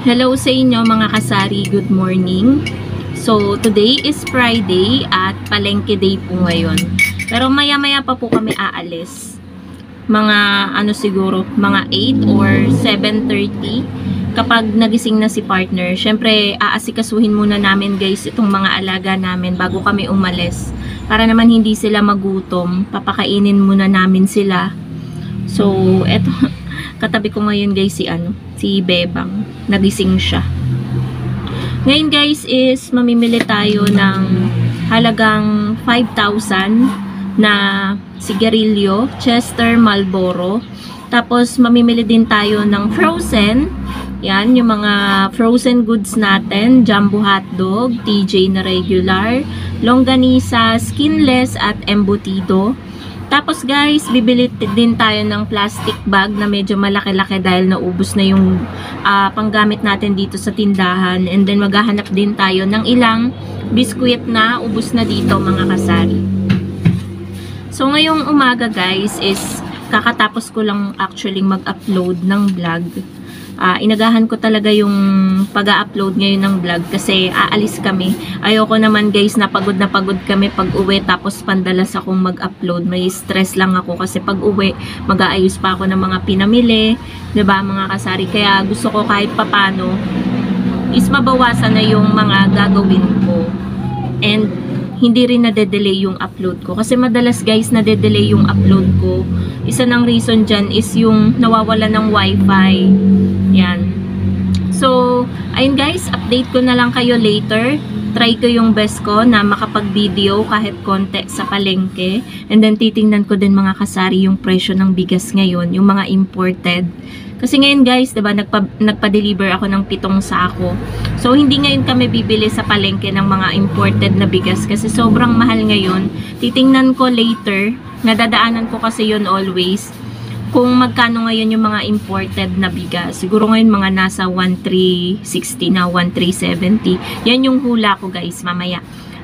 Hello sa inyo mga kasari, good morning. So today is Friday at palengke day po ngayon. Pero maya maya pa po kami aalis. Mga siguro, mga 8 or 7:30 kapag nagising na si partner. Syempre aasikasuhin muna namin guys itong mga alaga namin bago kami umalis. Para naman hindi sila magutom, papakainin muna namin sila. So eto, katabi ko ngayon guys si Bebang. Nagising siya. Ngayon guys is mamimili tayo ng halagang 5,000 na sigarilyo, Chester, Marlboro. Tapos mamimili din tayo ng frozen. Yan, yung mga frozen goods natin, Jumbo hotdog, TJ na regular, longganisa, skinless at embutido. Tapos guys, bibili din tayo ng plastic bag na medyo malaki-laki dahil naubos na yung panggamit natin dito sa tindahan. And then maghahanap din tayo ng ilang biskuit na ubos na dito mga kasari. So ngayong umaga guys is kakatapos ko lang actually mag-upload ng vlog. Inagahan ko talaga yung pag-upload ngayon ng vlog kasi aalis kami. Ayoko naman guys na pagod kami pag uwi tapos pandalas akong mag-upload. May stress lang ako kasi pag uwi mag-aayos pa ako ng mga pinamili, 'di ba mga kasari? Kaya gusto ko kahit papano is mabawasan na yung mga gagawin ko. And hindi rin nade-delay yung upload ko. Kasi madalas guys nade-delay yung upload ko. Isa ng reason dyan is yung nawawala ng wifi. Yan. So, ayun guys, update ko na lang kayo later. Try ko yung best ko na makapag-video kahit konti sa palengke. And then titingnan ko din mga kasari yung presyo ng bigas ngayon. Yung mga imported. Kasi ngayon guys, diba, nagpa-deliver ako ng 7 sako. So, hindi ngayon kami bibili sa palengke ng mga imported na bigas kasi sobrang mahal ngayon. Titingnan ko later, nadadaanan ko kasi yun always, kung magkano ngayon yung mga imported na bigas. Siguro ngayon mga nasa 1,360 na, 1,370. Yan yung hula ko guys, mamaya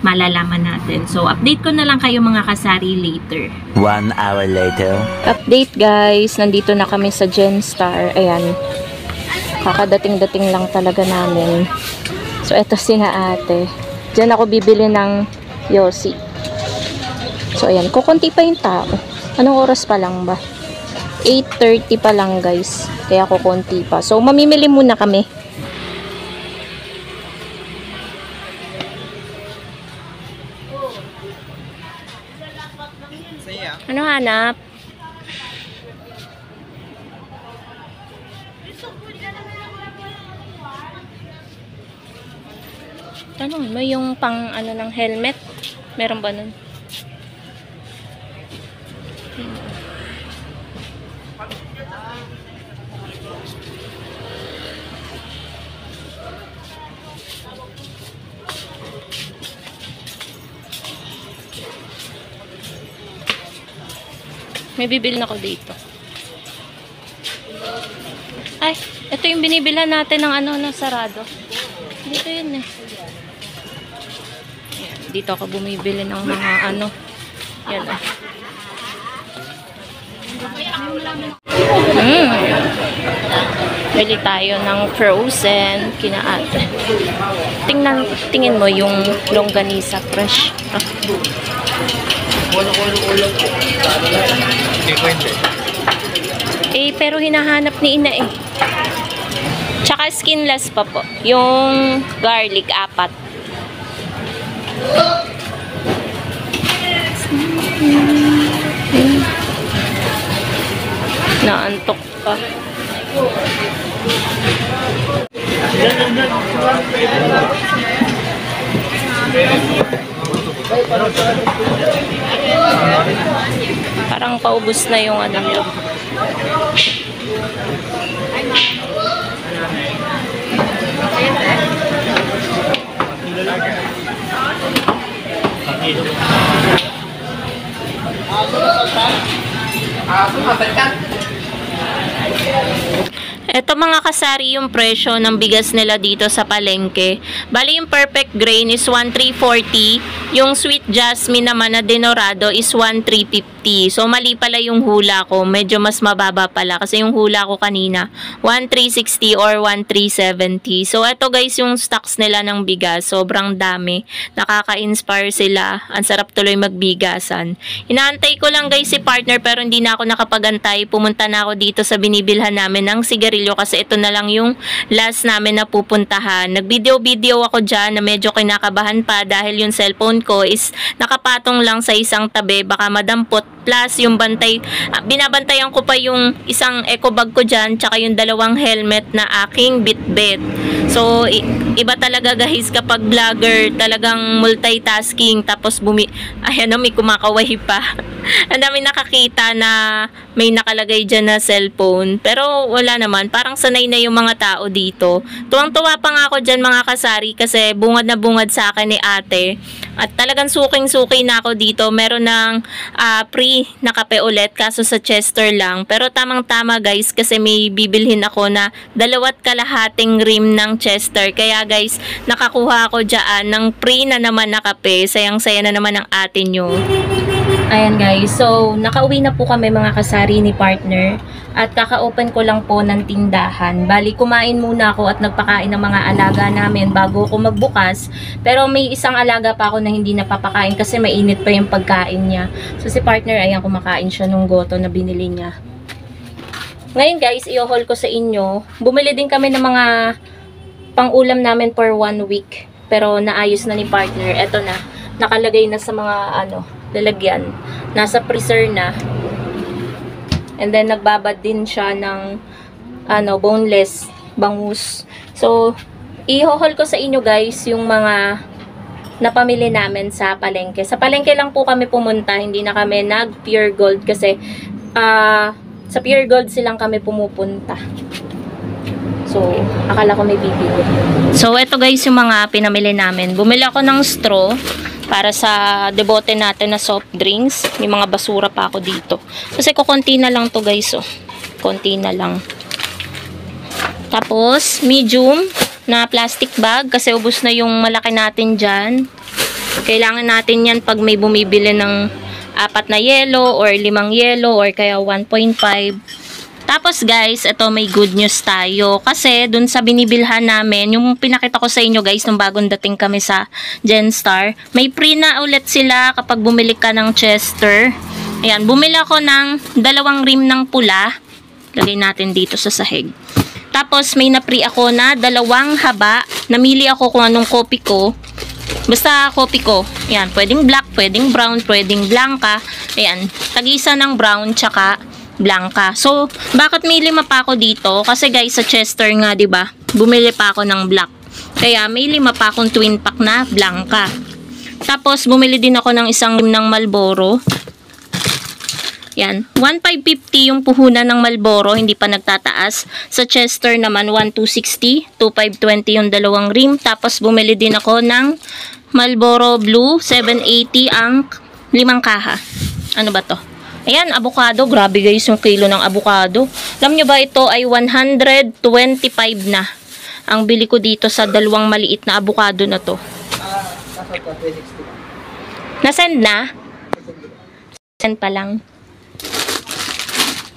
malalaman natin. So, update ko na lang kayo mga kasari later. 1 hour later. Update guys, nandito na kami sa Genstar. Ayan. Kakadating-dating lang talaga namin. So, eto sina ate. Diyan ako bibili ng yosi. So, ayan. Kukunti pa yung tao. Anong oras pa lang ba? 8:30 pa lang guys. Kaya kukunti pa. So, mamimili muna kami. Ano hanap? Tanong mo yung pang ng helmet? Meron ba nun? May bibili na ako dito. Ay, ito yung binibilhan natin ng ng sarado. Dito yun eh. Dito ako bumibili ng mga yan ah. Bili tayo ng frozen kina ate. Tingin mo yung longganisa fresh. Pero hinahanap ni ina eh. Tsaka skinless pa po. Yung garlic 4. Naantok pa. Parang paubos na yung niya. Ito mga kasari yung presyo ng bigas nila dito sa palengke. Bali yung perfect grain is 1,340. Yung sweet jasmine naman na denorado is 1,350. So mali pala yung hula ko. Medyo mas mababa pala kasi yung hula ko kanina 1,360 or 1,370. So ito guys yung stocks nila ng bigas. Sobrang dami. Nakaka-inspire sila. Ang sarap tuloy magbigasan. Inaantay ko lang guys si partner pero hindi na ako nakapagantay. Pumunta na ako dito sa binibilhan namin ng sigarilyo kasi ito na lang yung last namin na pupuntahan. Nag-video ako dyan na medyo kinakabahan pa dahil yung cellphone ko is nakapatong lang sa isang tabi. Baka madampot. Plus yung bantay, binabantayan ko pa yung isang eco bag ko dyan tsaka yung dalawang helmet na aking bitbit. So, iba talaga guys kapag vlogger, talagang multitasking tapos ayan o, may kumakaway pa. Ang dami nakakita na may nakalagay dyan na cellphone. Pero wala naman, parang sanay na yung mga tao dito. Tuwang-tuwa pa nga ako dyan mga kasari kasi bungad na bungad sa akin ni ate. At talagang suking-suki na ako dito. Meron ng free na kape ulit kaso sa Chester lang. Pero tamang-tama guys kasi may bibilhin ako na 2 kalahating rim ng Chester. Kaya guys, nakakuha ako dyan ng free na naman na kape. Sayang-saya na naman ang ate nyo. Ayan guys, so nakauwi na po kami mga kasari ni partner at kaka-open ko lang po ng tindahan. Bali, kumain muna ako at nagpakain ng mga alaga namin bago ako magbukas. Pero may isang alaga pa ako na hindi napapakain kasi mainit pa yung pagkain niya. So si partner, ayan, kumakain siya nung goto na binili niya. Ngayon guys, i-haul ko sa inyo. Bumili din kami ng mga pang-ulam namin for 1 week. Pero naayos na ni partner. Eto na, nakalagay na sa mga lalagyan. Nasa freezer na. And then nagbabad din siya ng boneless bangus. So i-haul ko sa inyo guys yung mga napamili namin sa palengke. Sa palengke lang po kami pumunta, hindi na kami nag Pure Gold kasi sa Pure Gold silang kami pumupunta. So akala ko may bibili. So eto guys yung mga pinamili namin. Bumili ako ng straw para sa debote natin na soft drinks. May mga basura pa ako dito. Kasi kukunti na lang to guys. Oh. Konti na lang. Tapos, medium na plastic bag. Kasi ubos na yung malaki natin dyan. Kailangan natin yan pag may bumibili ng 4 na yelo or 5 yelo or kaya 1.5. Tapos guys, ito may good news tayo. Kasi dun sa binibilhan namin, yung pinakita ko sa inyo guys, nung bagong dating kami sa Genstar, may free na ulit sila kapag bumili ka ng Chester. Ayan, bumili ako ng 2 rim ng pula. Lagay natin dito sa sahig. Tapos may na-free ako na 2 haba. Namili ako kung anong kopi ko. Basta kopi ko. Ayan, pwedeng black, pwedeng brown, pwedeng blanca. Ayan, tag-isa ng brown tsaka blanca. So, bakit may 5 pa ako dito? Kasi guys, sa Chester nga, 'di ba? Bumili pa ako ng black. Kaya may 5 pa akong twin pack na blanca. Tapos bumili din ako ng isang rim ng Marlboro. Yan, 1,550 yung puhunan ng Marlboro, hindi pa nagtataas. Sa Chester naman 1,260, 2,520 yung 2 rim. Tapos bumili din ako ng Marlboro Blue, 780 ang 5 kaha. Ano ba 'to? Ayan, avocado. Grabe guys yung kilo ng avocado. Alam nyo ba ito ay 125 na. Ang bili ko dito sa 2 maliit na avocado na to. Nasend na? Send pa lang.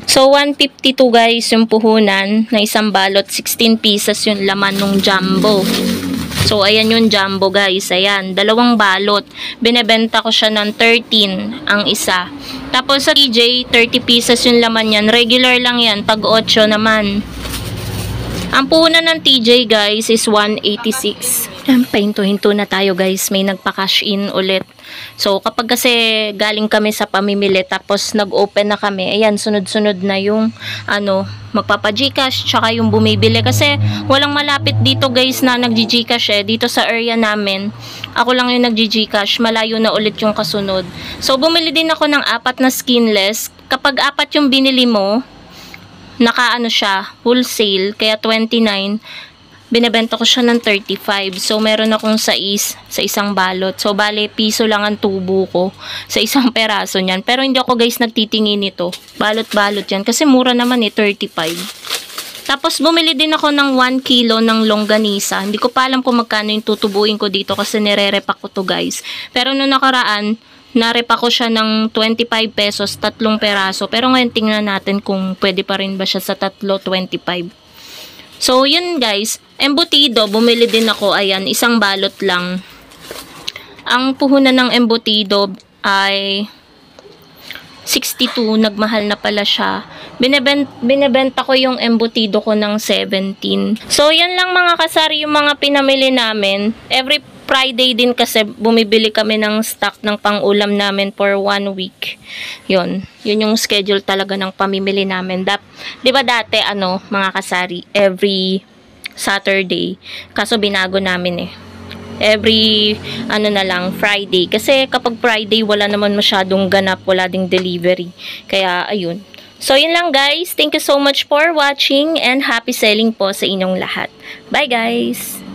So, 152 guys yung puhunan na isang balot. 16 pieces yung laman ng jumbo. So, ayan yung jumbo guys. Ayan, 2 balot. Binebenta ko siya ng 13 ang isa. Tapos sa TJ, 30 pieces yung laman yan. Regular lang yan. Pag 8 naman. Ang puhunan ng TJ guys is 186. Pahinto-hinto na tayo guys. May nagpa-cash in ulit. So, kapag kasi galing kami sa pamimili tapos nag-open na kami, ayan, sunod-sunod na yung magpapa-Gcash tsaka yung bumibili. Kasi walang malapit dito guys na nag-Gcash dito sa area namin. Ako lang yung nag-Gcash. Malayo na ulit yung kasunod. So, bumili din ako ng 4 na skinless. Kapag 4 yung binili mo, siya, wholesale, kaya 29. Binebenta ko siya ng 35. So, meron akong 6 sa isang balot. So, bale, piso lang ang tubo ko sa isang peraso niyan. Pero hindi ako guys nagtitingin nito. Balot-balot yan. Kasi mura naman 35. Tapos bumili din ako ng 1 kilo ng longganisa. Hindi ko pa alam kung magkano yung tutubuin ko dito kasi nire-repack ko to guys. Pero noong nakaraan, narepack ko siya ng 25 pesos, 3 peraso. Pero ngayon tingnan natin kung pwede pa rin ba siya sa 3, 25. So yun guys, embutido, bumili din ako. Ayan, isang balot lang. Ang puhunan ng embutido ay 62, nagmahal na pala siya. Binebenta ko yung embutido ko ng 17. So, yan lang mga kasari yung mga pinamili namin. Every Friday din kasi bumibili kami ng stock ng pang-ulam namin for 1 week. Yun yung schedule talaga ng pamimili namin. Di ba dati, mga kasari, every Saturday. Kaso binago namin every Friday, kasi kapag Friday wala naman masyadong ganap, wala ding delivery, kaya ayun. So yun lang guys, thank you so much for watching and happy selling po sa inyong lahat. Bye guys.